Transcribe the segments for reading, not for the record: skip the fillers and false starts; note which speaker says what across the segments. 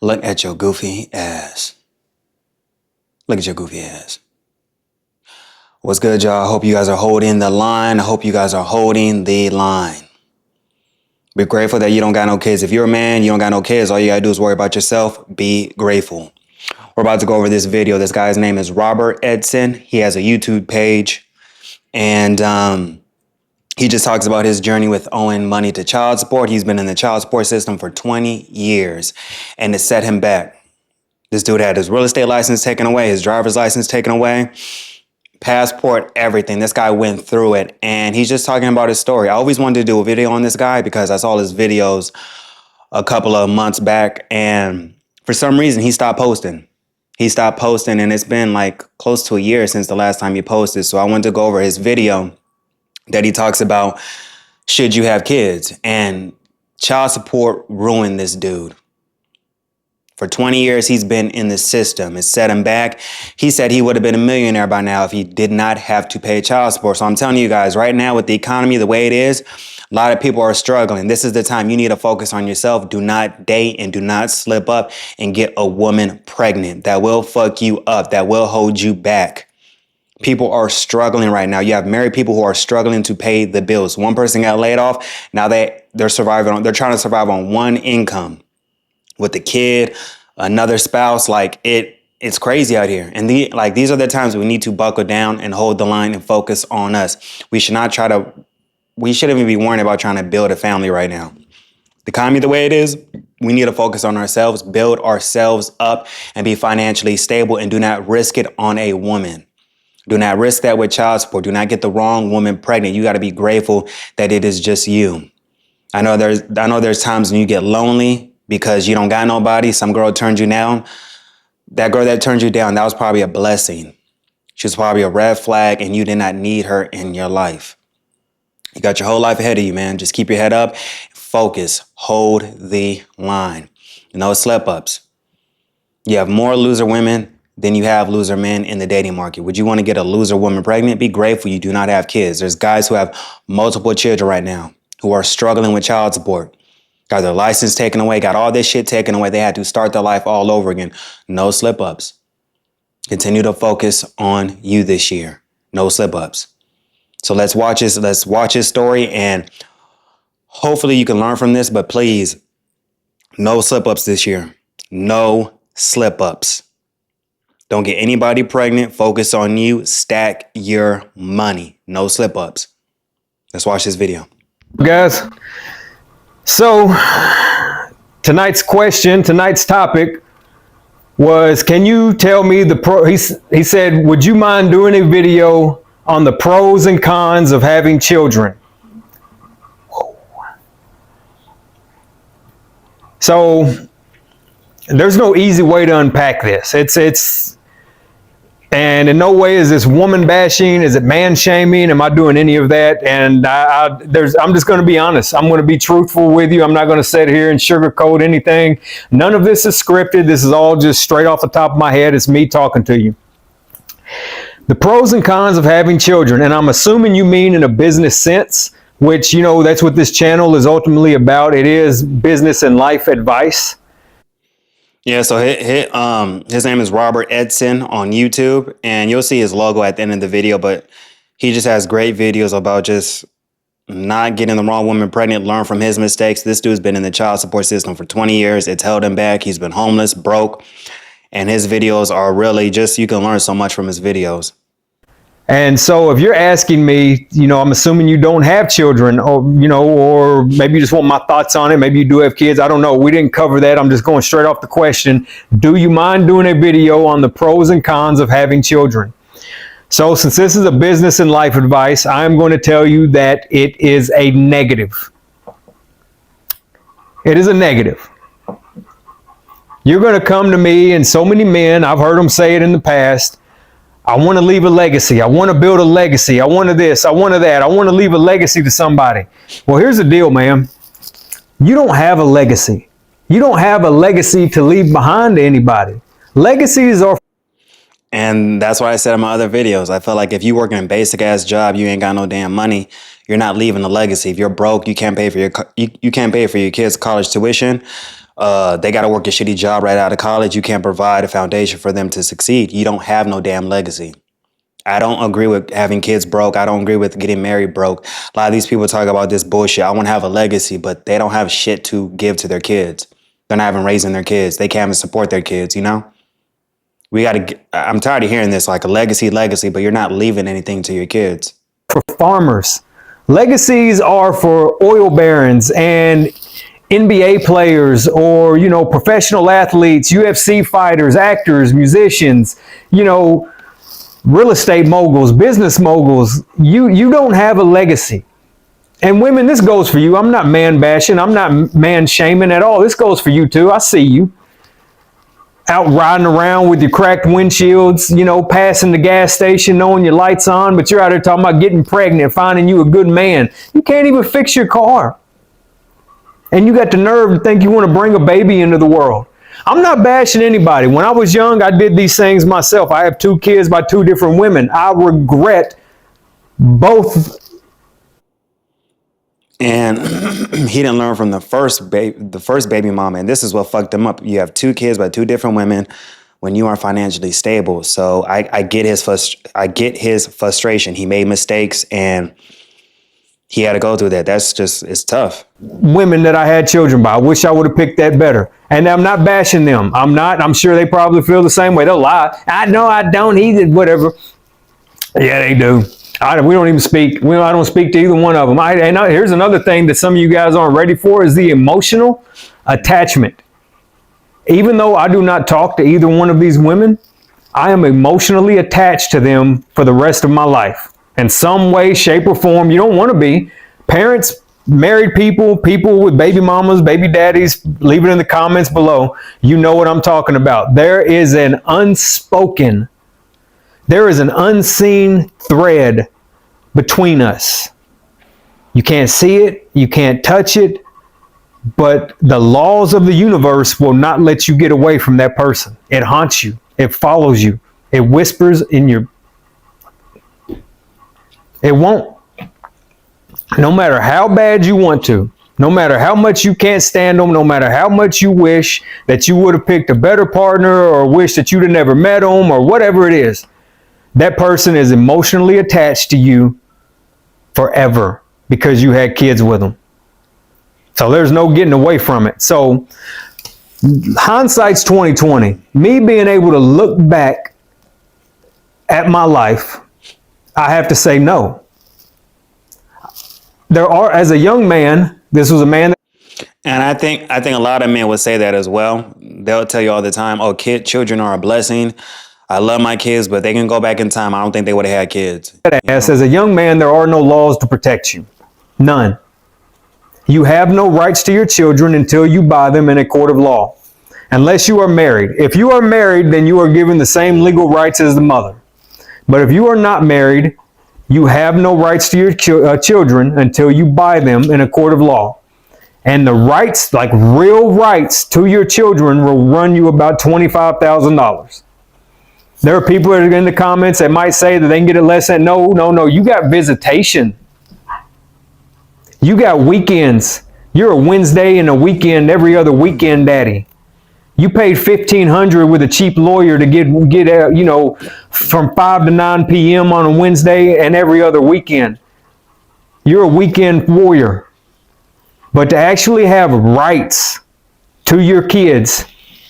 Speaker 1: Look at your goofy ass. Look at your goofy ass. What's good, y'all? I hope you guys are holding the line. I hope you guys are holding the line. Be grateful that you don't got no kids. If you're a man, you don't got no kids, all you gotta do is worry about yourself. Be grateful. We're about to go over this video. This guy's name is Robert Edson. He has a YouTube page. And he just talks about his journey with owing money to child support. He's been in the child support system for 20 years, and it set him back. This dude had his real estate license taken away, his driver's license taken away, passport, everything. This guy went through it, and he's just talking about his story. I always wanted to do a video on this guy because I saw his videos a couple of months back, and for some reason, he stopped posting. He stopped posting, and it's been like close to a year since the last time he posted. So I wanted to go over his video that he talks about, should you have kids? And child support ruined this dude. For 20 years, he's been in the system. It set him back. He said he would have been a millionaire by now if he did not have to pay child support. So I'm telling you guys, right now with the economy the way it is, a lot of people are struggling. This is the time you need to focus on yourself. Do not date and do not slip up and get a woman pregnant. That will fuck you up. That will hold you back. People are struggling right now. You have married people who are struggling to pay the bills. One person got laid off. Now they're surviving. They're trying to survive on one income with a kid, another spouse. Like it's crazy out here. And these are the times we need to buckle down and hold the line and focus on us. We shouldn't even be worrying about trying to build a family right now. The economy the way it is, we need to focus on ourselves, build ourselves up, and be financially stable, and do not risk it on a woman. Do not risk that with child support. Do not get the wrong woman pregnant. You got to be grateful that it is just you. I know there's times when you get lonely because you don't got nobody. Some girl turned you down. That girl that turned you down, that was probably a blessing. She was probably a red flag, and you did not need her in your life. You got your whole life ahead of you, man. Just keep your head up, focus, hold the line. No slip ups. You have more loser women than you have loser men in the dating market. Would you want to get a loser woman pregnant? Be grateful you do not have kids. There's guys who have multiple children right now who are struggling with child support. Got their license taken away, got all this shit taken away. They had to start their life all over again. No slip ups. Continue to focus on you this year. No slip ups. So let's watch his story, and hopefully you can learn from this, but please, no slip ups this year. No slip ups. Don't get anybody pregnant. Focus on you. Stack your money. No slip ups. Let's watch this video.
Speaker 2: Guys, so tonight's topic was, can you tell me he said, would you mind doing a video on the pros and cons of having children? Whoa. So there's no easy way to unpack this. And in no way is this woman bashing. Is it man shaming? Am I doing any of that? And I'm just going to be honest. I'm going to be truthful with you. I'm not going to sit here and sugarcoat anything. None of this is scripted. This is all just straight off the top of my head. It's me talking to you. The pros and cons of having children. And I'm assuming you mean in a business sense, which, that's what this channel is ultimately about. It is business and life advice.
Speaker 1: Yeah, so his name is Robert Edson on YouTube, and you'll see his logo at the end of the video, but he just has great videos about just not getting the wrong woman pregnant, learn from his mistakes. This dude's been in the child support system for 20 years. It's held him back. He's been homeless, broke, and his videos are really just, you can learn so much from his videos.
Speaker 2: And so if you're asking me, I'm assuming you don't have children, or maybe you just want my thoughts on it. Maybe you do have kids. I don't know. We didn't cover that. I'm just going straight off the question. Do you mind doing a video on the pros and cons of having children? So since this is a business and life advice, I'm going to tell you that it is a negative. It is a negative. You're going to come to me, and so many men, I've heard them say it in the past, I want to leave a legacy. I want to build a legacy. I want to this. I want to that. I want to leave a legacy to somebody. Well, here's the deal, man. You don't have a legacy. You don't have a legacy to leave behind to anybody. Legacies are...
Speaker 1: And that's why I said in my other videos, I feel like if you work in a basic ass job, you ain't got no damn money, you're not leaving a legacy. If you're broke, you can't pay for your kids' college tuition. They got to work a shitty job right out of college. You can't provide a foundation for them to succeed. You don't have no damn legacy. I don't agree with having kids broke. I don't agree with getting married broke. A lot of these people talk about this bullshit. I want to have a legacy, but they don't have shit to give to their kids. They're not even raising their kids. They can't even support their kids, you know? We got to, I'm tired of hearing this, like a legacy, but you're not leaving anything to your kids.
Speaker 2: For farmers. Legacies are for oil barons and NBA players, or, you know, professional athletes, UFC fighters, actors, musicians, you know, real estate moguls, business moguls. You don't have a legacy. And women, this goes for you. I'm not man bashing. I'm not man shaming at all. This goes for you too. I see you out riding around with your cracked windshields, you know, passing the gas station, knowing your lights on, but you're out there talking about getting pregnant, finding you a good man. You can't even fix your car. And you got the nerve to think you want to bring a baby into the world. I'm not bashing anybody. When I was young, I did these things myself. I have 2 kids by 2 different women. I regret both.
Speaker 1: And he didn't learn from the first baby mama. And this is what fucked him up. You have 2 kids by 2 different women when you aren't financially stable. So I get his frustration. He made mistakes and he had to go through that. That's just, it's tough.
Speaker 2: Women that I had children by. I wish I would have picked that better. And I'm not bashing them. I'm sure they probably feel the same way. They'll lie. I know I don't. He did whatever. Yeah, they do. We don't even speak. I don't speak to either one of them. Here's another thing that some of you guys aren't ready for is the emotional attachment. Even though I do not talk to either one of these women, I am emotionally attached to them for the rest of my life. In some way, shape, or form. You don't want to be. Parents, married people, people with baby mamas, baby daddies, leave it in the comments below. You know what I'm talking about. There is an unseen thread between us. You can't see it, you can't touch it, but the laws of the universe will not let you get away from that person. It haunts you, it follows you, it whispers in your... It won't. No matter how bad you want to, no matter how much you can't stand them, no matter how much you wish that you would have picked a better partner or wish that you'd have never met them or whatever it is, that person is emotionally attached to you forever because you had kids with them. So there's no getting away from it. So hindsight's 2020. Me being able to look back at my life, I have to say no. As a young man, this was a man that...
Speaker 1: And I think a lot of men would say that as well. They'll tell you all the time, oh, children are a blessing. I love my kids, but they can go back in time. I don't think they would have had kids.
Speaker 2: As a young man, there are no laws to protect you. None. You have no rights to your children until you buy them in a court of law. Unless you are married. If you are married, then you are given the same legal rights as the mother. But if you are not married, you have no rights to your children until you buy them in a court of law. And the rights, like real rights to your children, will run you about $25,000. There are people that are in the comments that might say that they can get it less than. No. You got visitation. You got weekends. You're a Wednesday and a weekend, every other weekend daddy. You paid $1,500 with a cheap lawyer to get from 5 to 9 p.m. on a Wednesday and every other weekend. You're a weekend warrior. But to actually have rights to your kids,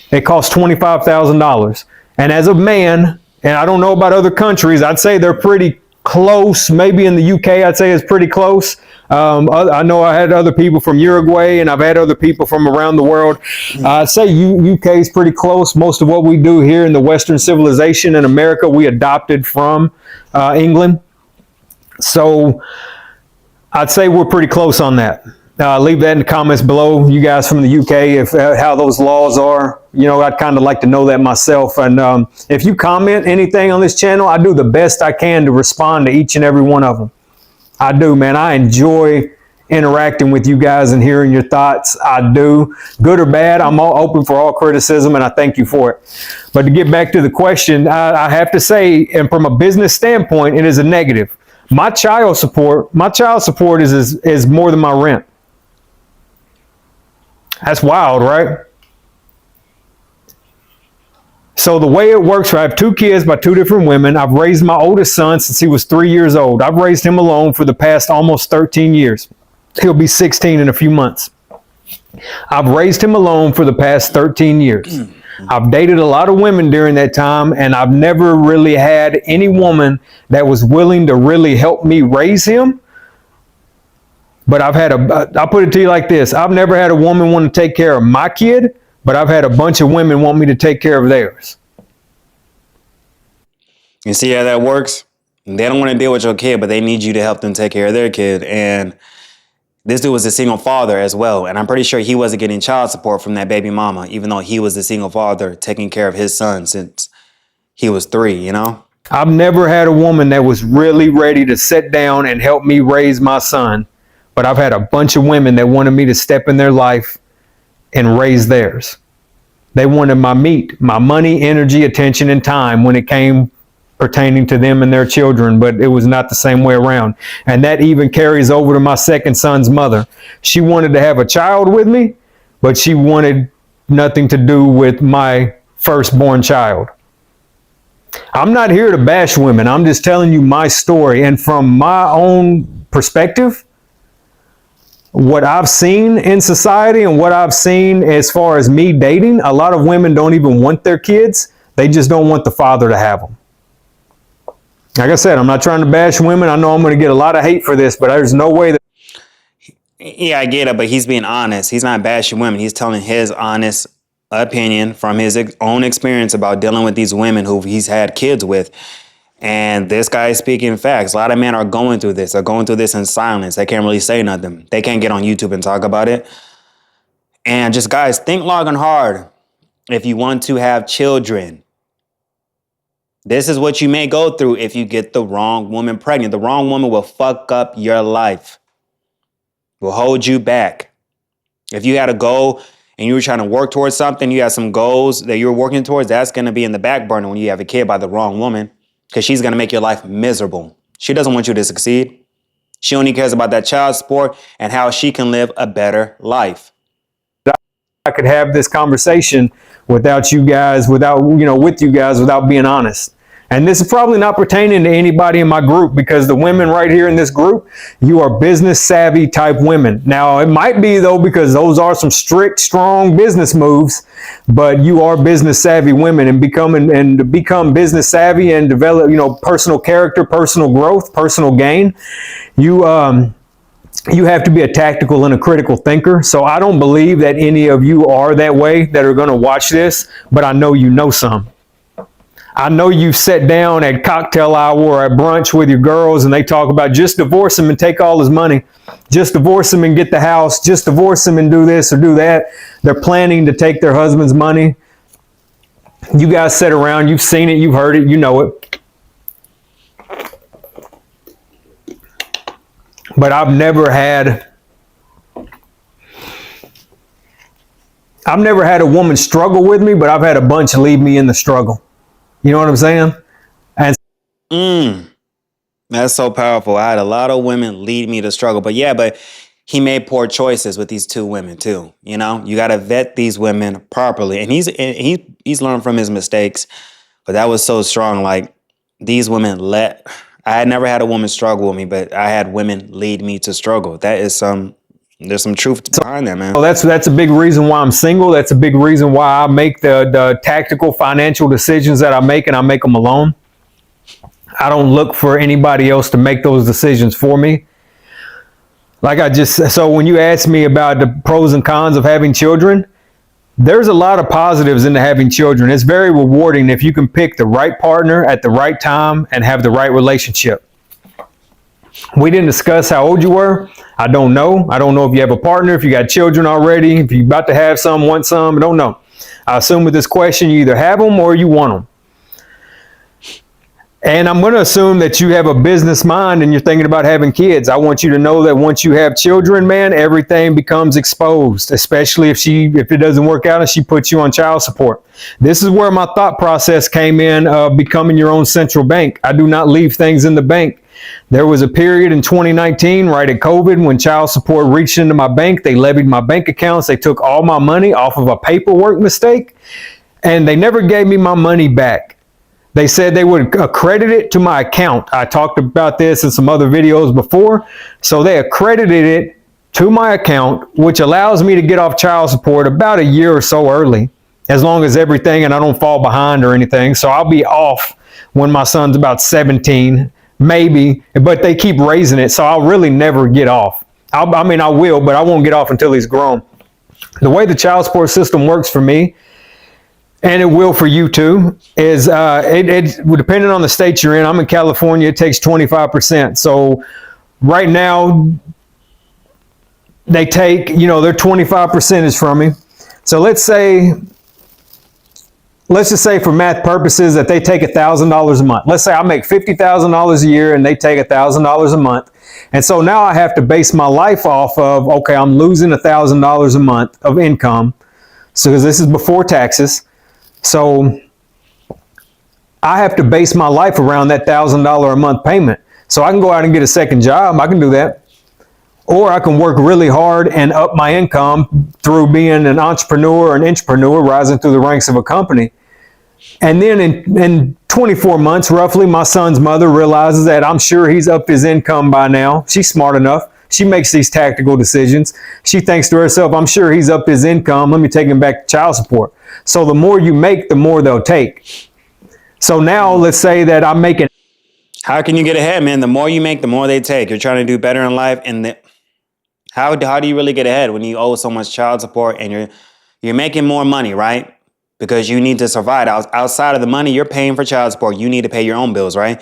Speaker 2: it costs $25,000. And as a man, and I don't know about other countries, I'd say they're pretty close. Maybe in the UK, I'd say it's pretty close. I know I had other people from Uruguay, and I've had other people from around the world. I'd say UK is pretty close. Most of what we do here in the Western civilization in America, we adopted from England. So I'd say we're pretty close on that. Leave that in the comments below, you guys from the UK, how those laws are. I'd kind of like to know that myself. And if you comment anything on this channel, I do the best I can to respond to each and every one of them. I do, man. I enjoy interacting with you guys and hearing your thoughts. I do. Good or bad, I'm all open for all criticism, and I thank you for it. But to get back to the question, I have to say, and from a business standpoint, it is a negative. My child support is more than my rent. That's wild, right? So the way it works, I have 2 kids by 2 different women. I've raised my oldest son since he was 3 years old. I've raised him alone for the past almost 13 years. He'll be 16 in a few months. I've raised him alone for the past 13 years. I've dated a lot of women during that time, and I've never really had any woman that was willing to really help me raise him. But I'll put it to you like this. I've never had a woman want to take care of my kid, but I've had a bunch of women want me to take care of theirs.
Speaker 1: You see how that works? They don't want to deal with your kid, but they need you to help them take care of their kid. And this dude was a single father as well. And I'm pretty sure he wasn't getting child support from that baby mama, even though he was a single father taking care of his son since he was 3, you know?
Speaker 2: I've never had a woman that was really ready to sit down and help me raise my son, but I've had a bunch of women that wanted me to step in their life and raise theirs. They wanted my meat, my money, energy, attention, and time when it came pertaining to them and their children, but it was not the same way around. And that even carries over to my second son's mother. She wanted to have a child with me, but she wanted nothing to do with my firstborn child. I'm not here to bash women. I'm just telling you my story. And from my own perspective, what I've seen in society and what I've seen as far as me dating, a lot of women don't even want their kids. They just don't want the father to have them. Like I said, I'm not trying to bash women. I know I'm going to get a lot of hate for this, but there's no way that...
Speaker 1: Yeah, I get it, but he's being honest. He's not bashing women. He's telling his honest opinion from his own experience about dealing with these women who he's had kids with. And this guy is speaking facts. A lot of men are going through this. They're going through this in silence. They can't really say nothing. They can't get on YouTube and talk about it. And just, guys, think long and hard if you want to have children. This is what you may go through if you get the wrong woman pregnant. The wrong woman will fuck up your life, will hold you back. If you had a goal and you were trying to work towards something, you had some goals that you were working towards, that's going to be in the back burner when you have a kid by the wrong woman, because she's going to make your life miserable. She doesn't want you to succeed. She only cares about that child support and how she can live a better life.
Speaker 2: I could have this conversation without you guys, with you guys, without being honest. And this is probably not pertaining to anybody in my group, because the women right here in this group, you are business savvy type women. Now, it might be though, because those are some strict, strong business moves, but you are business savvy women, and to become business savvy and develop, personal character, personal growth, personal gain, you have to be a tactical and a critical thinker. So I don't believe that any of you are that way that are going to watch this, but I know you know some. I know you've sat down at cocktail hour or at brunch with your girls and they talk about just divorce him and take all his money. Just divorce him and get the house. Just divorce him and do this or do that. They're planning to take their husband's money. You guys sit around, you've seen it, you've heard it, you know it. But I've never had a woman struggle with me, but I've had a bunch leave me in the struggle. You know what I'm saying? And
Speaker 1: that's so powerful. I had a lot of women lead me to struggle, but he made poor choices with these 2 women too. You got to vet these women properly, and he's learned from his mistakes. But that was so strong. Like, these women I had never had a woman struggle with me, but I had women lead me to struggle. There's some truth behind that, man.
Speaker 2: Well, that's a big reason why I'm single. That's a big reason why I make the tactical financial decisions that I make, and I make them alone. I don't look for anybody else to make those decisions for me. So when you ask me about the pros and cons of having children, there's a lot of positives into having children. It's very rewarding if you can pick the right partner at the right time and have the right relationship. We didn't discuss how old you were. I don't know. I don't know if you have a partner, if you got children already, if you're about to have some, want some, I don't know. I assume with this question, you either have them or you want them. And I'm going to assume that you have a business mind and you're thinking about having kids. I want you to know that once you have children, man, everything becomes exposed, especially if it doesn't work out and she puts you on child support. This is where my thought process came in, becoming your own central bank. I do not leave things in the bank. There was a period in 2019, right at COVID, when child support reached into my bank. They levied my bank accounts. They took all my money off of a paperwork mistake. and they never gave me my money back. They said they would accredit it to my account. I talked about this in some other videos before. So they accredited it to my account, which allows me to get off child support about a year or so early, as long as everything and I don't fall behind or anything. So I'll be off when my son's about 17, maybe, but they keep raising it. So I'll really never get off. I will, but I won't get off until he's grown. The way the child support system works for me, and it will for you too, is depending on the state you're in. I'm in California, it takes 25%. So right now, they take, their 25% is from me. So let's just say for math purposes that they take $1,000 a month. Let's say I make $50,000 a year and they take $1,000 a month. And so now I have to base my life off of, okay, I'm losing $1,000 a month of income. So because this is before taxes. So I have to base my life around that $1,000 a month payment. So I can go out and get a second job. I can do that. Or I can work really hard and up my income through being an entrepreneur or an intrapreneur, rising through the ranks of a company. And then in 24 months, roughly, my son's mother realizes that I'm sure he's upped his income by now. She's smart enough. She makes these tactical decisions. She thinks to herself, I'm sure he's upped his income. Let me take him back to child support. So the more you make, the more they'll take. So now let's say that I'm making.
Speaker 1: How can you get ahead, man? The more you make, the more they take. You're trying to do better in life. And how do you really get ahead when you owe so much child support and you're making more money, right? Because you need to survive. Outside of the money you're paying for child support, you need to pay your own bills, right?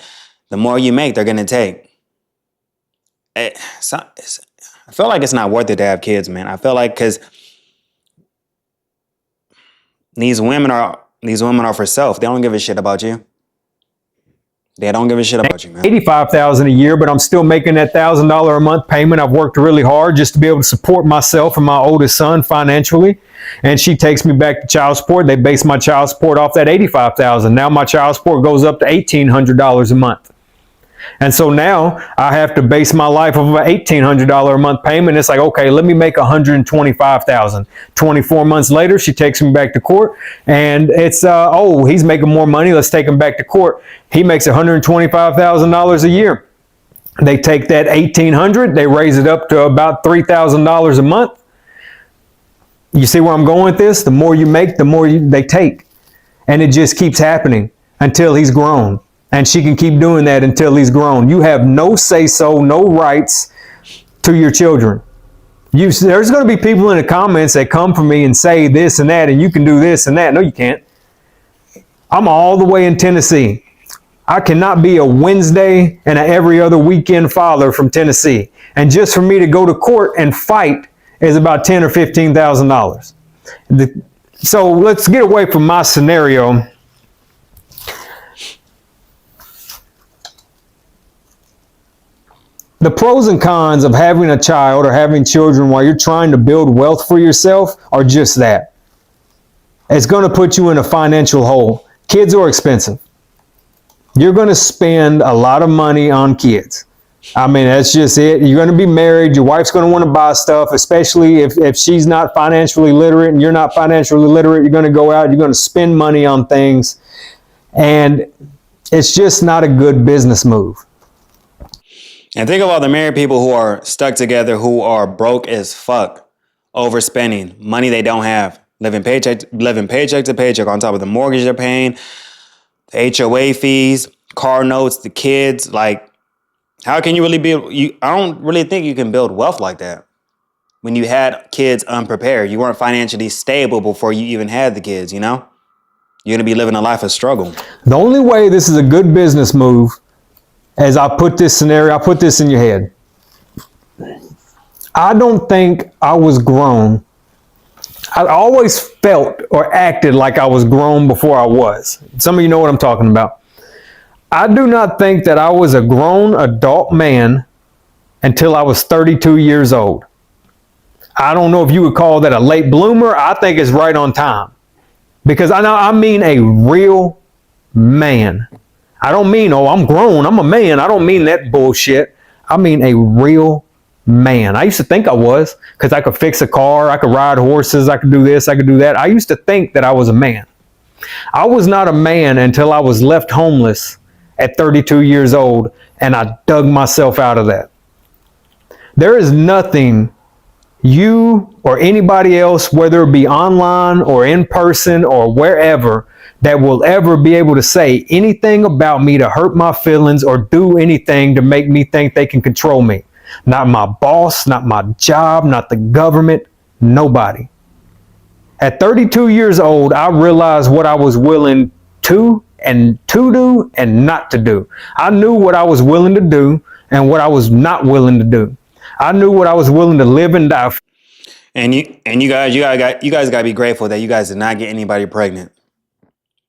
Speaker 1: The more you make, they're going to take. I feel like it's not worth it to have kids, man. I feel like because these women are for self. They don't give a shit about you. They don't give a shit about you, man.
Speaker 2: $85,000 a year, but I'm still making that $1,000 a month payment. I've worked really hard just to be able to support myself and my oldest son financially. And she takes me back to child support. They base my child support off that $85,000. Now my child support goes up to $1,800 a month. And so now I have to base my life off of an $1,800 a month payment. It's like, okay, let me make $125,000. 24 months later, she takes me back to court, and it's he's making more money. Let's take him back to court. He makes $125,000 a year. They take that $1,800, they raise it up to about $3,000 a month. You see where I'm going with this? The more you make, the more they take, and it just keeps happening until he's grown. And she can keep doing that until he's grown. You have no say-so, no rights to your children. There's going to be people in the comments that come for me and say this and that, and you can do this and that. No, you can't. I'm all the way in Tennessee. I cannot be a Wednesday and every other weekend father from Tennessee. And just for me to go to court and fight is about $10,000 or $15,000. So let's get away from my scenario. The pros and cons of having a child or having children while you're trying to build wealth for yourself are just that. It's going to put you in a financial hole. Kids are expensive. You're going to spend a lot of money on kids. I mean, that's just it. You're going to be married. Your wife's going to want to buy stuff, especially if she's not financially literate and you're not financially literate. You're going to go out, you're going to spend money on things. And it's just not a good business move.
Speaker 1: And think of all the married people who are stuck together, who are broke as fuck, overspending, money they don't have, living paycheck to paycheck on top of the mortgage they're paying, the HOA fees, car notes, the kids. Like, how can you really I don't really think you can build wealth like that when you had kids unprepared. You weren't financially stable before you even had the kids, you know? You're going to be living a life of struggle.
Speaker 2: The only way this is a good business move, as I put this scenario, I put this in your head. I don't think I was grown. I always felt or acted like I was grown before I was. Some of you know what I'm talking about. I do not think that I was a grown adult man until I was 32 years old. I don't know if you would call that a late bloomer. I think it's right on time. Because I mean a real man. I don't mean, I'm grown, I'm a man. I don't mean that bullshit. I mean a real man. I used to think I was, because I could fix a car, I could ride horses, I could do this, I could do that. I used to think that I was a man. I was not a man until I was left homeless at 32 years old, and I dug myself out of that. There is nothing you or anybody else, whether it be online or in person or wherever, that will ever be able to say anything about me to hurt my feelings or do anything to make me think they can control me. Not my boss, not my job, not the government, nobody. At 32 years old, I realized what I was willing to do and not to do. I knew what I was willing to do and what I was not willing to do. I knew what I was willing to live and die for.
Speaker 1: And you guys gotta be grateful that you guys did not get anybody pregnant.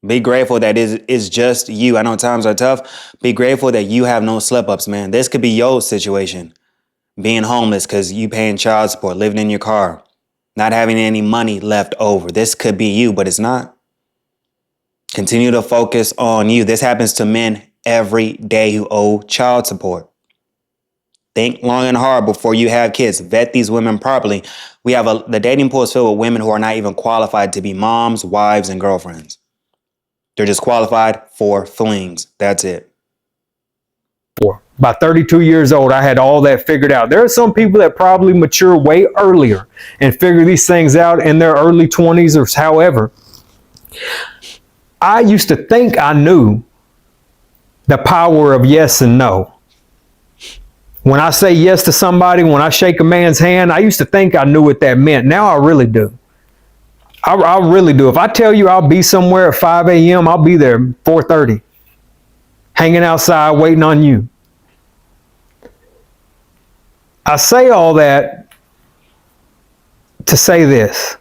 Speaker 1: Be grateful that it's just you. I know times are tough. Be grateful that you have no slip ups, man. This could be your situation. Being homeless because you paying child support, living in your car, not having any money left over. This could be you, but it's not. Continue to focus on you. This happens to men every day who owe child support. Think long and hard before you have kids. Vet these women properly. The dating pool is filled with women who are not even qualified to be moms, wives, and girlfriends. They're just qualified for flings. That's it.
Speaker 2: By 32 years old, I had all that figured out. There are some people that probably mature way earlier and figure these things out in their early 20s or however. I used to think I knew the power of yes and no. When I say yes to somebody, when I shake a man's hand, I used to think I knew what that meant. Now I really do. I really do. If I tell you I'll be somewhere at 5 a.m., I'll be there 4:30, hanging outside waiting on you. I say all that to say this.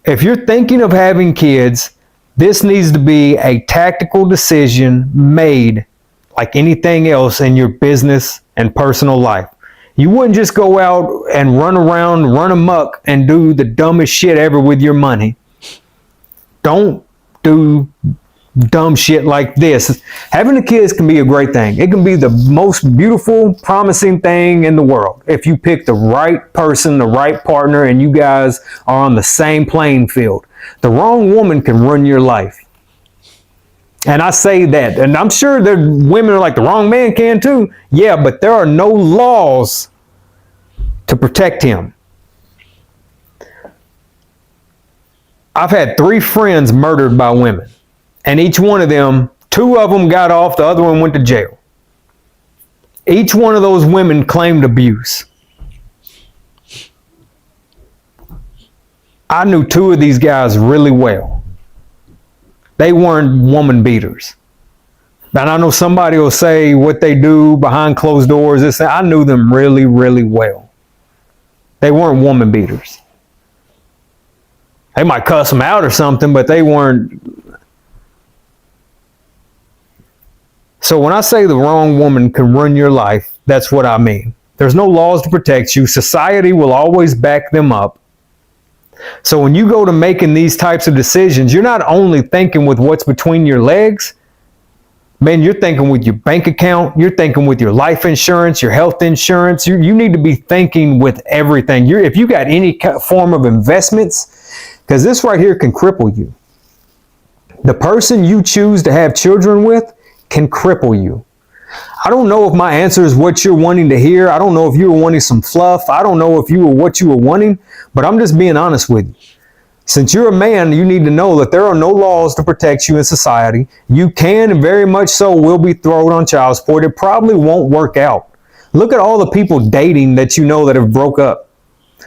Speaker 2: If you're thinking of having kids, this needs to be a tactical decision made like anything else in your business and personal life. You wouldn't just go out and run around, run amok, and do the dumbest shit ever with your money. Don't do dumb shit like this. Having a kids can be a great thing. It can be the most beautiful, promising thing in the world if you pick the right person, the right partner, and you guys are on the same playing field. The wrong woman can ruin your life. And I say that, and I'm sure there women are like, the wrong man can too. Yeah, but there are no laws to protect him. I've had 3 friends murdered by women. And each one of them, 2 of them got off, the other one went to jail. Each one of those women claimed abuse. I knew 2 of these guys really well. They weren't woman beaters. And I know somebody will say what they do behind closed doors. I knew them really, really well. They weren't woman beaters. They might cuss them out or something, but they weren't. So when I say the wrong woman can ruin your life, that's what I mean. There's no laws to protect you. Society will always back them up. So when you go to making these types of decisions, you're not only thinking with what's between your legs, man, you're thinking with your bank account, you're thinking with your life insurance, your health insurance. You need to be thinking with everything. If you got any form of investments, because this right here can cripple you. The person you choose to have children with can cripple you. I don't know if my answer is what you're wanting to hear. I don't know if you were wanting some fluff. I don't know if you were what you were wanting, but I'm just being honest with you. Since you're a man, you need to know that there are no laws to protect you in society. You can, and very much so, will be thrown on child support. It probably won't work out. Look at all the people dating that you know that have broke up.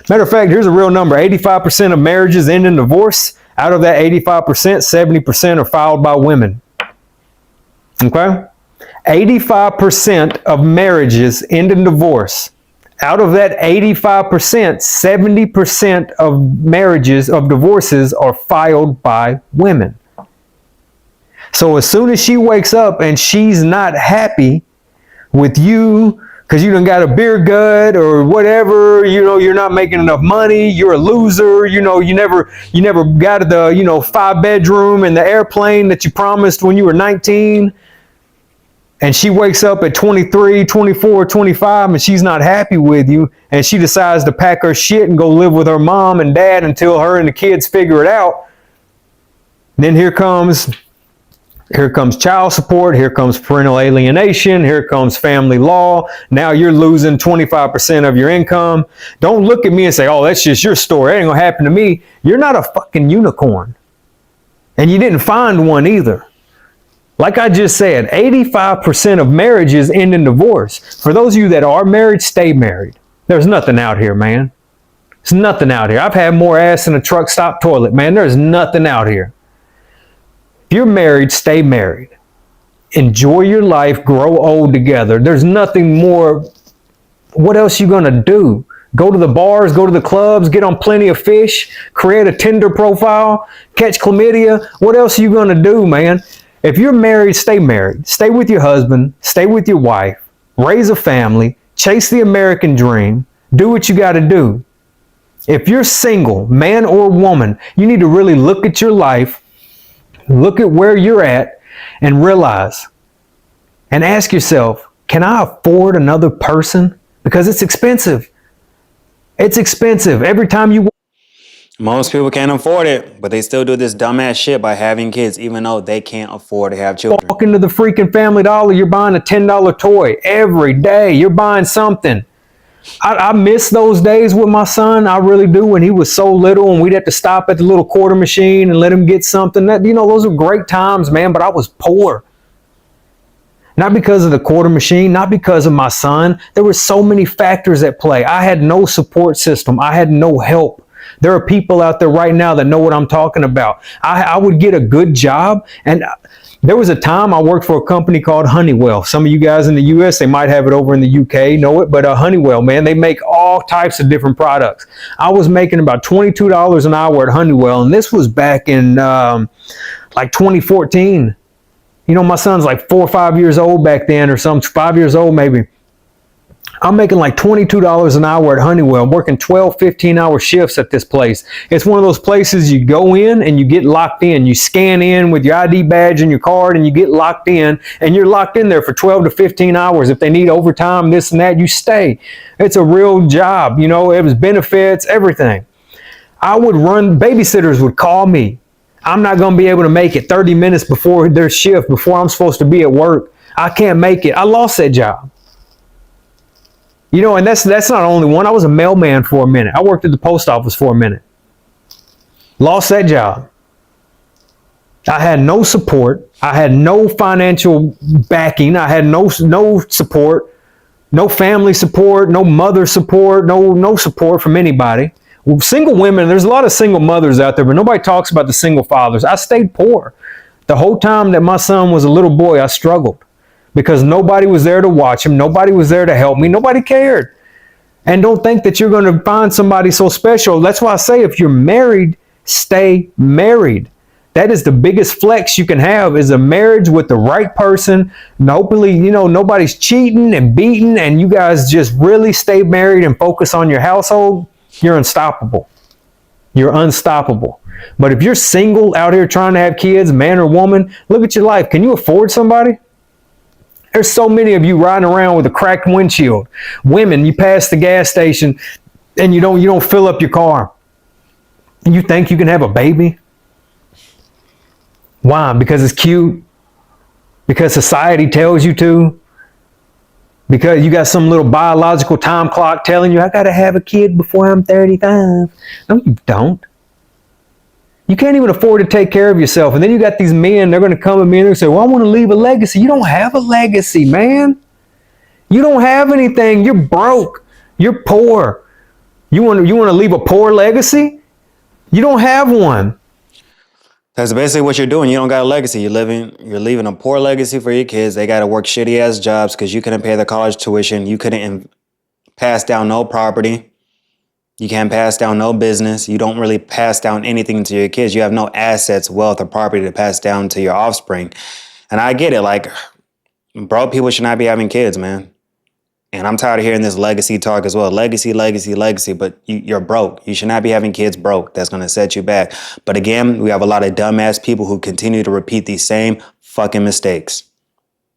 Speaker 2: Matter of fact, here's a real number. 85% of marriages end in divorce. Out of that 85%, 70% are filed by women. Okay? 85% of marriages end in divorce. Out of that 85%, 70% of marriages, of divorces, are filed by women. So as soon as she wakes up and she's not happy with you because you done got a beer gut or whatever, you're not making enough money, you're a loser, you never got the 5-bedroom and the airplane that you promised when you were 19. And she wakes up at 23, 24, 25, and she's not happy with you, and she decides to pack her shit and go live with her mom and dad until her and the kids figure it out. Then here comes child support. Here comes parental alienation. Here comes family law. Now you're losing 25% of your income. Don't look at me and say, oh, that's just your story. That ain't gonna happen to me. You're not a fucking unicorn. And you didn't find one either. Like I just said, 85% of marriages end in divorce. For those of you that are married, stay married. There's nothing out here, man. There's nothing out here. I've had more ass in a truck stop toilet, man. There's nothing out here. If you're married, stay married. Enjoy your life, grow old together. There's nothing more. What else you gonna do? Go to the bars, go to the clubs, get on Plenty of Fish, create a Tinder profile, catch chlamydia. What else are you gonna do, man? If you're married, stay married. Stay with your husband, stay with your wife, raise a family, chase the American dream, do what you gotta do. If you're single, man or woman, you need to really look at your life, look at where you're at, and realize and ask yourself, can I afford another person? Because it's expensive. It's expensive. Every time you
Speaker 1: Most people can't afford it, but they still do this dumbass shit by having kids, even though they can't afford to have children.
Speaker 2: walk into the freaking Family Dollar, you're buying a $10 toy every day. You're buying something. I miss those days with my son. I really do. When he was so little and we'd have to stop at the little quarter machine and let him get something. That, you know, those were great times, man, but I was poor. Not because of the quarter machine, not because of my son. There were so many factors at play. I had no support system. I had no help. There are people out there right now that know what I'm talking about. I would get a good job, and there was a time I worked for a company called Honeywell. Some of you guys in the US, they might have it over in the UK, know it, but Honeywell, man, they make all types of different products. I was making about $22 an hour at Honeywell, and this was back in like 2014. You know, my son's like 4 or 5 years old back then, or some 5 years old maybe. I'm making like $22 an hour at Honeywell. I'm working 12, 15-hour shifts at this place. It's one of those places you go in and you get locked in. You scan in with your ID badge and your card and you get locked in, and you're locked in there for 12 to 15 hours. If they need overtime, this and that, you stay. It's a real job. You know, it was benefits, everything. I would run, babysitters would call me. I'm not going to be able to make it 30 minutes before their shift, before I'm supposed to be at work. I can't make it. I lost that job. You know, and that's not only one. I was a mailman for a minute. I worked at the post office for a minute. Lost that job. I had no support. I had no financial backing. I had no support, no family support, no mother support, no support from anybody. Single women, there's a lot of single mothers out there, but nobody talks about the single fathers. I stayed poor. The whole time that my son was a little boy, I struggled because nobody was there to watch him. Nobody was there to help me. Nobody cared. And don't think that you're going to find somebody so special. That's why I say if you're married, stay married. That is the biggest flex you can have, is a marriage with the right person. And hopefully, you know, nobody's cheating and beating, and you guys just really stay married and focus on your household. You're unstoppable. You're unstoppable. But if you're single out here trying to have kids, man or woman, look at your life. Can you afford somebody? There's so many of you riding around with a cracked windshield. Women, you pass the gas station and you don't fill up your car. And you think you can have a baby? Why? Because it's cute? Because society tells you to? Because you got some little biological time clock telling you, I got to have a kid before I'm 35. No, you don't. You can't even afford to take care of yourself. And then you got these men, they're going to come at me and say, well, I want to leave a legacy. You don't have a legacy, man. You don't have anything. You're broke. You're poor. You want to leave a poor legacy? You don't have one.
Speaker 1: That's basically what you're doing. You don't got a legacy. You're leaving a poor legacy for your kids. They got to work shitty ass jobs because you couldn't pay their college tuition. You couldn't pass down no property. You can't pass down no business. You don't really pass down anything to your kids. You have no assets, wealth, or property to pass down to your offspring. And I get it. Like, broke people should not be having kids, man. And I'm tired of hearing this legacy talk as well. Legacy, legacy, legacy. But you're broke. You should not be having kids broke. That's going to set you back. But again, we have a lot of dumbass people who continue to repeat these same fucking mistakes.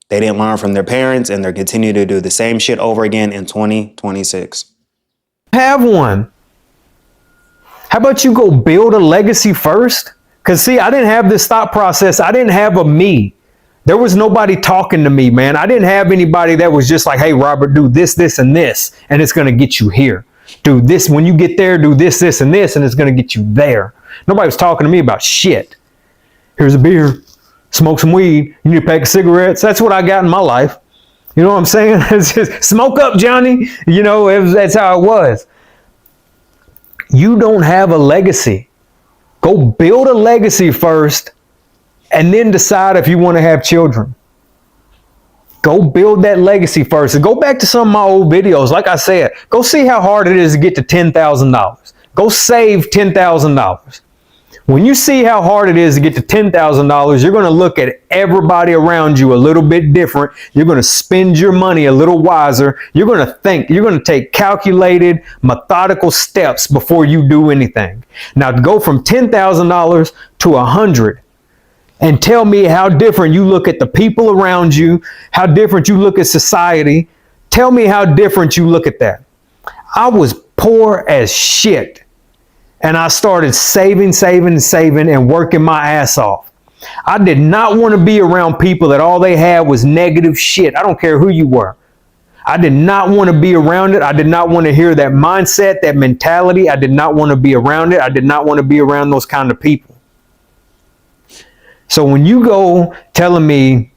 Speaker 1: They didn't learn from their parents, and they're continuing to do the same shit over again in 2026.
Speaker 2: Have one. How about you go build a legacy first? Because see, I didn't have this thought process. I didn't have a me. There was nobody talking to me, man. I didn't have anybody that was just like, hey, Robert, do this, this, and this, and it's going to get you here. Do this. When you get there, do this, this, and this, and it's going to get you there. Nobody was talking to me about shit. Here's a beer. Smoke some weed. You need a pack of cigarettes. That's what I got in my life. You know what I'm saying? It's just, smoke up, Johnny. You know, that's how it was. You don't have a legacy. Go build a legacy first, and then decide if you want to have children. Go build that legacy first. And go back to some of my old videos. Like I said, go see how hard it is to get to $10,000. Go save $10,000. When you see how hard it is to get to $10,000, you're going to look at everybody around you a little bit different. You're going to spend your money a little wiser. You're going to think. You're going to take calculated, methodical steps before you do anything. Now, to go from $10,000 to $100,000, and tell me how different you look at the people around you, how different you look at society. Tell me how different you look at that. I was poor as shit. And I started saving and working my ass off. I did not want to be around people that all they had was negative shit. I don't care who you were. I did not want to be around it. I did not want to hear that mindset, that mentality. I did not want to be around it. I did not want to be around those kind of people. So when you go telling me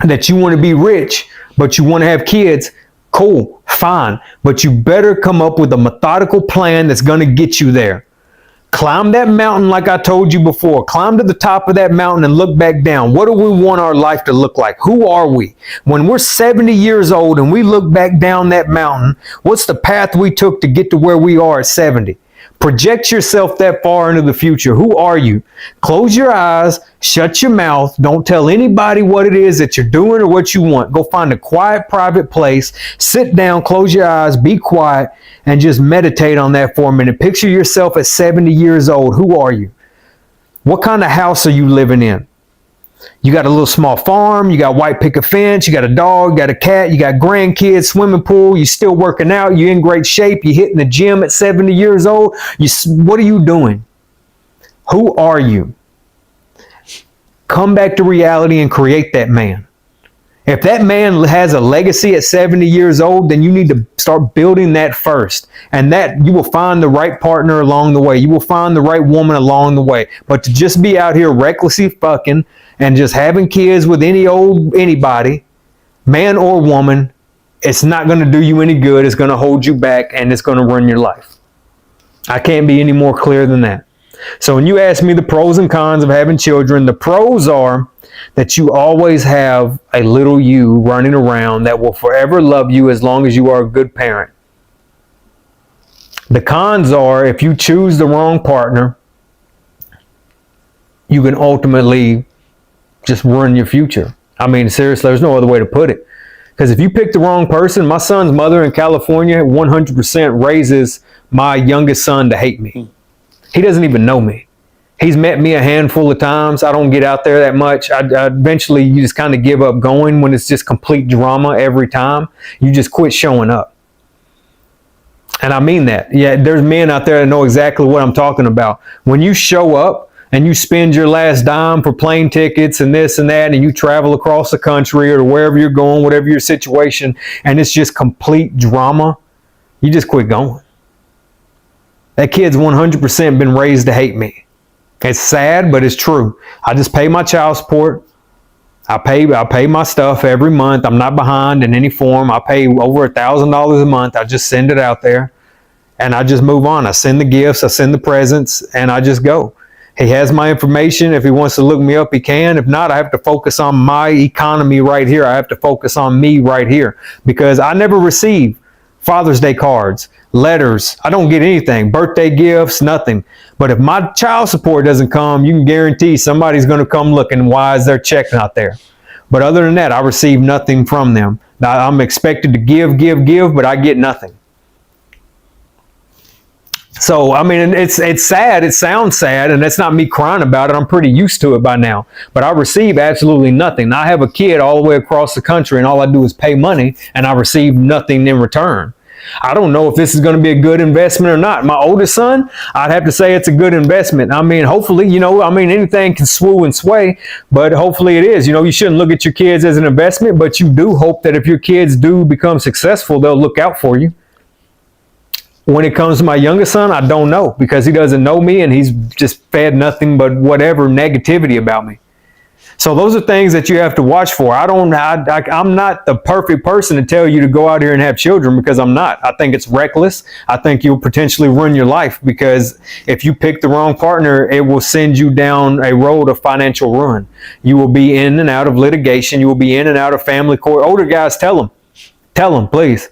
Speaker 2: that you want to be rich, but you want to have kids, cool, fine. But you better come up with a methodical plan that's going to get you there. Climb that mountain like I told you before. Climb to the top of that mountain and look back down. What do we want our life to look like? Who are we? When we're 70 years old and we look back down that mountain, what's the path we took to get to where we are at 70? Project yourself that far into the future. Who are you? Close your eyes, shut your mouth. Don't tell anybody what it is that you're doing or what you want. Go find a quiet, private place. Sit down, close your eyes, be quiet, and just meditate on that for a minute. Picture yourself at 70 years old. Who are you? What kind of house are you living in? You got a little small farm, you got white picket fence, you got a dog, you got a cat, you got grandkids, swimming pool, you still working out, you in great shape, you hitting the gym at 70 years old. What are you doing? Who are you? Come back to reality and create that man. If that man has a legacy at 70 years old, then you need to start building that first. And that you will find the right partner along the way. You will find the right woman along the way. But to just be out here recklessly fucking and just having kids with anybody, man or woman, it's not going to do you any good. It's going to hold you back and it's going to ruin your life. I can't be any more clear than that. So when you ask me the pros and cons of having children, the pros are that you always have a little you running around that will forever love you as long as you are a good parent. The cons are if you choose the wrong partner, you can ultimately just ruin your future. I mean, seriously, there's no other way to put it. Because if you pick the wrong person, my son's mother in California 100% raises my youngest son to hate me. He doesn't even know me. He's met me a handful of times. I don't get out there that much. Eventually, you just kind of give up going when it's just complete drama every time. You just quit showing up. And I mean that. Yeah, there's men out there that know exactly what I'm talking about. When you show up and you spend your last dime for plane tickets and this and that, and you travel across the country or wherever you're going, whatever your situation, and it's just complete drama, you just quit going. That kid's 100% been raised to hate me. It's sad, but it's true. I just pay my child support. I pay my stuff every month. I'm not behind in any form. I pay over $1,000 a month. I just send it out there and I just move on. I send the gifts, I send the presents, and I just go. He has my information. If he wants to look me up, he can. If not, I have to focus on my economy right here. I have to focus on me right here because I never receive Father's Day cards, letters. I don't get anything, birthday gifts, nothing. But if my child support doesn't come, you can guarantee somebody's going to come looking. Why is their check not there? But other than that, I receive nothing from them. Now, I'm expected to give, but I get nothing. So, I mean, it's sad. It sounds sad, and that's not me crying about it. I'm pretty used to it by now. But I receive absolutely nothing. Now, I have a kid all the way across the country, and all I do is pay money, and I receive nothing in return. I don't know if this is going to be a good investment or not. My oldest son, I'd have to say it's a good investment. I mean, hopefully, anything can swoo and sway, but hopefully it is. You shouldn't look at your kids as an investment, but you do hope that if your kids do become successful, they'll look out for you. When it comes to my youngest son, I don't know, because he doesn't know me and he's just fed nothing but whatever negativity about me. So those are things that you have to watch for. I'm not the perfect person to tell you to go out here and have children, because I'm not. I think it's reckless. I think you'll potentially ruin your life, because if you pick the wrong partner, it will send you down a road of financial ruin. You will be in and out of litigation. You will be in and out of family court. Older guys, tell them, please.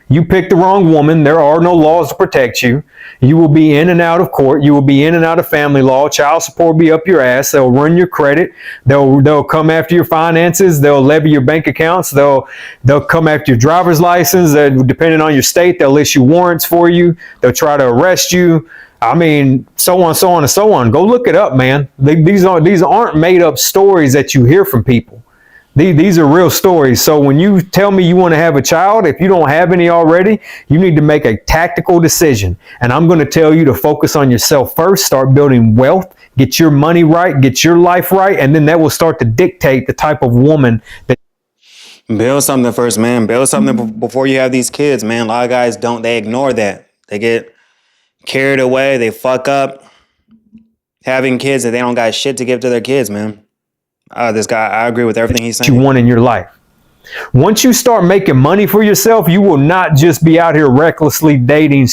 Speaker 2: You pick the wrong woman. There are no laws to protect you. You will be in and out of court. You will be in and out of family law. Child support will be up your ass. They'll run your credit. They'll come after your finances. They'll levy your bank accounts. They'll come after your driver's license. Depending on your state, they'll issue warrants for you. They'll try to arrest you. I mean, so on, so on, and so on. Go look it up, man. These aren't made up stories that you hear from people. These are real stories. So when you tell me you want to have a child, if you don't have any already, you need to make a tactical decision. And I'm going to tell you to focus on yourself first, start building wealth, get your money right, get your life right, and then that will start to dictate the type of woman that.
Speaker 1: Build something first, man. Build something before you have these kids, man. A lot of guys don't. They ignore that. They get carried away. They fuck up having kids and they don't got shit to give to their kids, man. This guy, I agree with everything he's saying.
Speaker 2: You want in your life. Once you start making money for yourself, you will not just be out here recklessly dating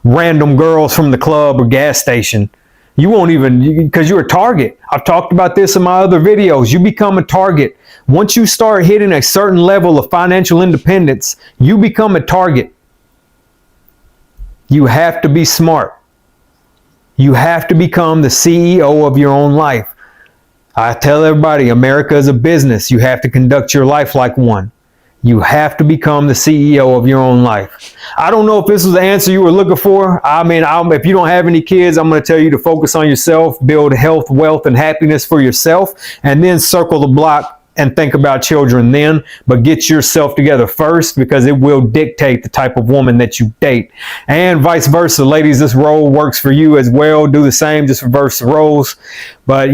Speaker 2: random girls from the club or gas station. You won't even, because you're a target. I've talked about this in my other videos. You become a target. Once you start hitting a certain level of financial independence, you become a target. You have to be smart. You have to become the CEO of your own life. I tell everybody, America is a business. You have to conduct your life like one. You have to become the CEO of your own life. I don't know if this was the answer you were looking for. I mean, if you don't have any kids, I'm going to tell you to focus on yourself, build health, wealth, and happiness for yourself, and then circle the block and think about children then, but get yourself together first, because it will dictate the type of woman that you date. And vice versa, ladies, this role works for you as well. Do the same, just reverse the roles. But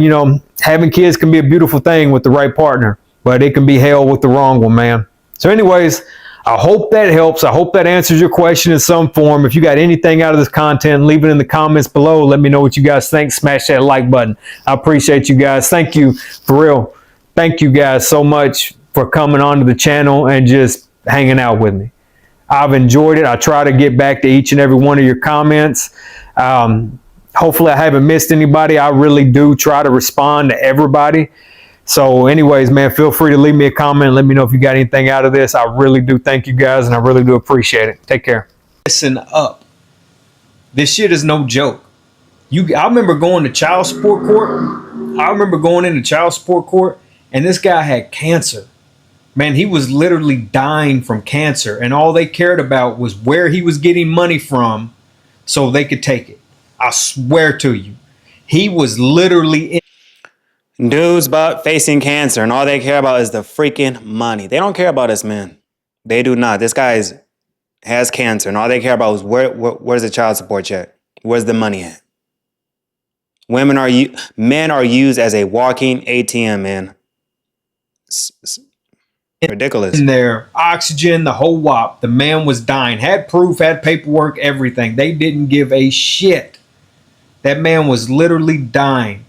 Speaker 2: having kids can be a beautiful thing with the right partner, but it can be hell with the wrong one, man. So anyways, I hope that helps. I hope that answers your question in some form. If you got anything out of this content, leave it in the comments below. Let me know what you guys think. Smash that like button. I appreciate you guys. Thank you, for real. Thank you guys so much for coming onto the channel and just hanging out with me. I've enjoyed it. I try to get back to each and every one of your comments. Hopefully I haven't missed anybody. I really do try to respond to everybody. So anyways, man, feel free to leave me a comment. Let me know if you got anything out of this. I really do thank you guys, and I really do appreciate it. Take care. Listen up. This shit is no joke. I remember going to child support court. I remember going into child support court, and this guy had cancer. Man, he was literally dying from cancer, and all they cared about was where he was getting money from so they could take it. I swear to you. He was literally
Speaker 1: Dudes about facing cancer, and all they care about is the freaking money. They don't care about us, man. They do not. This guy has cancer, and all they care about is where's the child support check? Where's the money at? Men are used as a walking ATM, man. It's ridiculous.
Speaker 2: In there, oxygen, the whole wop. The man was dying. Had proof, had paperwork, everything. They didn't give a shit. That man was literally dying.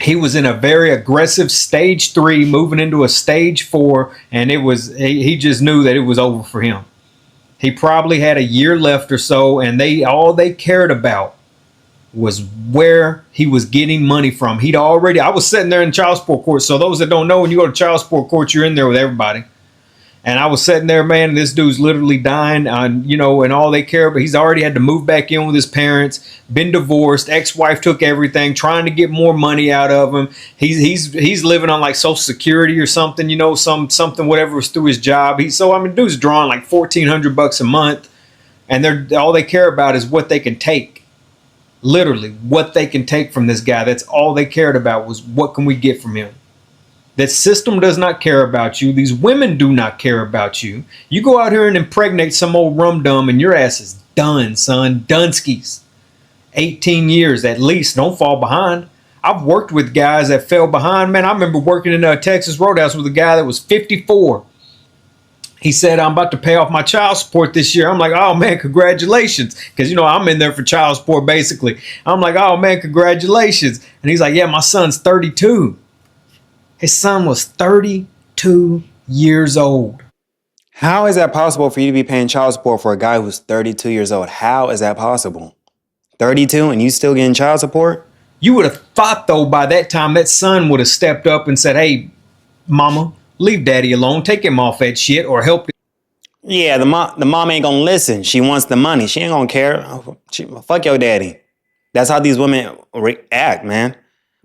Speaker 2: He was in a very aggressive stage 3, moving into a stage 4, and he just knew that it was over for him. He probably had a year left or so, and all they cared about was where he was getting money from. I was sitting there in child support court. So those that don't know, when you go to child support court, you're in there with everybody. And I was sitting there, man, and this dude's literally dying, and all they care about, he's already had to move back in with his parents, been divorced, ex-wife took everything, trying to get more money out of him. He's living on like Social Security or something, something, whatever was through his job. Dude's drawing like $1,400 a month, and all they care about is what they can take. Literally, what they can take from this guy. That's all they cared about, was what can we get from him. That system does not care about you. These women do not care about you. You go out here and impregnate some old rum dum and your ass is done, son. Dunskies. 18 years at least. Don't fall behind. I've worked with guys that fell behind. Man, I remember working in a Texas Roadhouse with a guy that was 54. He said, I'm about to pay off my child support this year. I'm like, oh man, congratulations. Because, I'm in there for child support basically. I'm like, oh man, congratulations. And he's like, yeah, my son's 32. His son was 32 years old.
Speaker 1: How is that possible for you to be paying child support for a guy who's 32 years old? How is that possible? 32 and you still getting child support?
Speaker 2: You would have thought, though, by that time, that son would have stepped up and said, hey, mama, leave daddy alone. Take him off that shit or help him.
Speaker 1: Yeah, the mom ain't gonna listen. She wants the money. She ain't gonna care. Fuck your daddy. That's how these women react, man.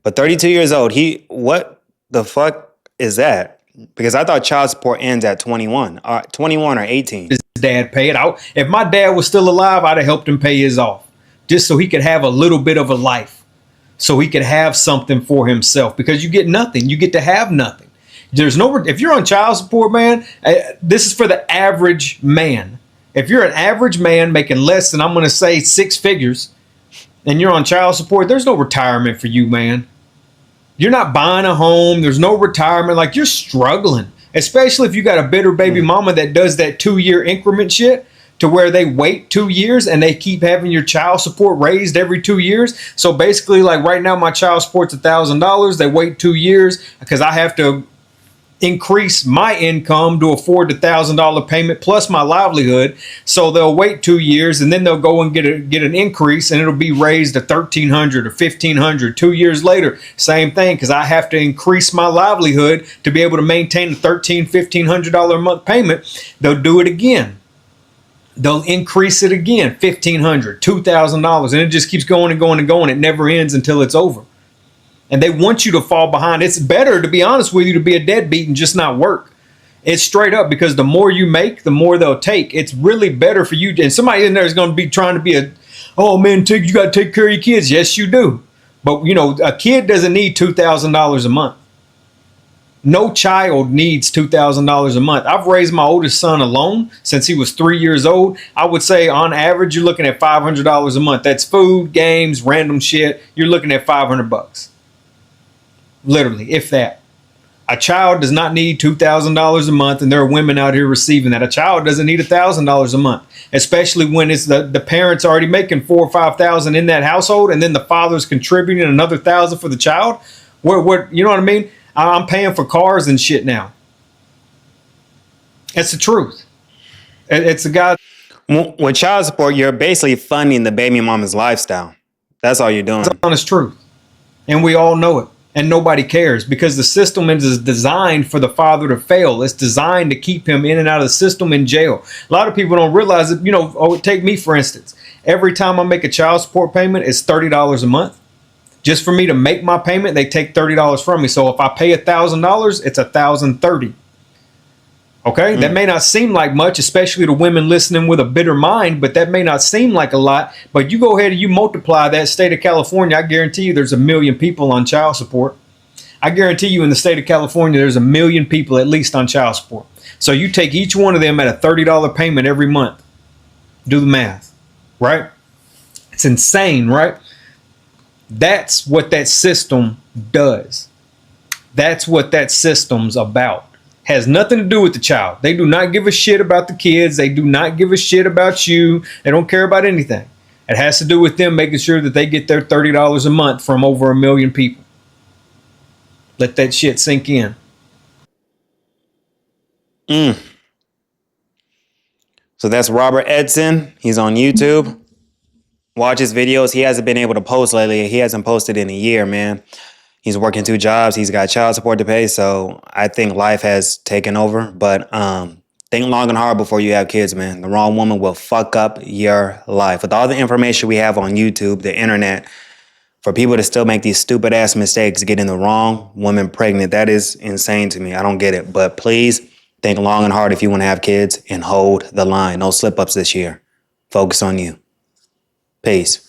Speaker 1: But 32 years old, what the fuck is that? Because I thought child support ends at 21 or 18.
Speaker 2: His dad pay it out. If my dad was still alive, I'd have helped him pay his off just so he could have a little bit of a life, so he could have something for himself, because you get nothing. You get to have nothing. If you're on child support, man, this is for the average man. If you're an average man making less than, I'm going to say, 6 figures, and you're on child support, there's no retirement for you, man. You're not buying a home. There's no retirement. Like, you're struggling, especially if you got a bitter baby mama that does that 2-year increment shit, to where they wait 2 years and they keep having your child support raised every 2 years. So basically, like right now, my child support's $1,000. They wait 2 years because I have to increase my income to afford the $1,000 payment plus my livelihood. So they'll wait 2 years and then they'll go and get an increase, and it'll be raised to $1,300 or $1,500. 2 years later, same thing, because I have to increase my livelihood to be able to maintain a $1,300, $1,500 a month payment. They'll do it again. They'll increase it again, $1,500, $2,000, and it just keeps going and going and going. It never ends until it's over. And they want you to fall behind. It's better, to be honest with you, to be a deadbeat and just not work. It's straight up, because the more you make, the more they'll take. It's really better for you. And somebody in there is going to be trying to be oh man, you got to take care of your kids. Yes, you do. But a kid doesn't need $2,000 a month. No child needs $2,000 a month. I've raised my oldest son alone since he was 3 years old. I would say on average, you're looking at $500 a month. That's food, games, random shit. You're looking at $500. Literally, if that. A child does not need $2,000 a month, and there are women out here receiving that. A child doesn't need $1,000 a month, especially when it's the parents already making $4,000 or $5,000 in that household, and then the father's contributing another $1,000 for the child. What you know what I mean? I'm paying for cars and shit now. It's the truth. It's the guy.
Speaker 1: With child support, you're basically funding the baby mama's lifestyle. That's all you're doing.
Speaker 2: It's honest truth. And we all know it. And nobody cares, because the system is designed for the father to fail. It's designed to keep him in and out of the system, in jail. A lot of people don't realize that, take me for instance. Every time I make a child support payment, it's $30 a month. Just for me to make my payment, they take $30 from me. So if I pay $1,000, it's $1,030. Okay, that may not seem like much, especially to women listening with a bitter mind, but that may not seem like a lot. But you go ahead and you multiply that. State of California, I guarantee you there's 1 million people on child support. I guarantee you in the state of California, there's 1 million people at least on child support. So you take each one of them at a $30 payment every month. Do the math, right? It's insane, right? That's what that system does. That's what that system's about. Has nothing to do with the child. They do not give a shit about the kids. They do not give a shit about you. They don't care about anything. It has to do with them making sure that they get their $30 a month from over 1 million people. Let that shit sink in.
Speaker 1: So that's Robert Edson. He's on YouTube. Watch his videos. He hasn't been able to post lately. He hasn't posted in a year, man. He's working 2 jobs. He's got child support to pay. So I think life has taken over. But think long and hard before you have kids, man. The wrong woman will fuck up your life. With all the information we have on YouTube, the internet, for people to still make these stupid ass mistakes, getting the wrong woman pregnant, that is insane to me. I don't get it. But please think long and hard if you want to have kids, and hold the line. No slip ups this year. Focus on you. Peace.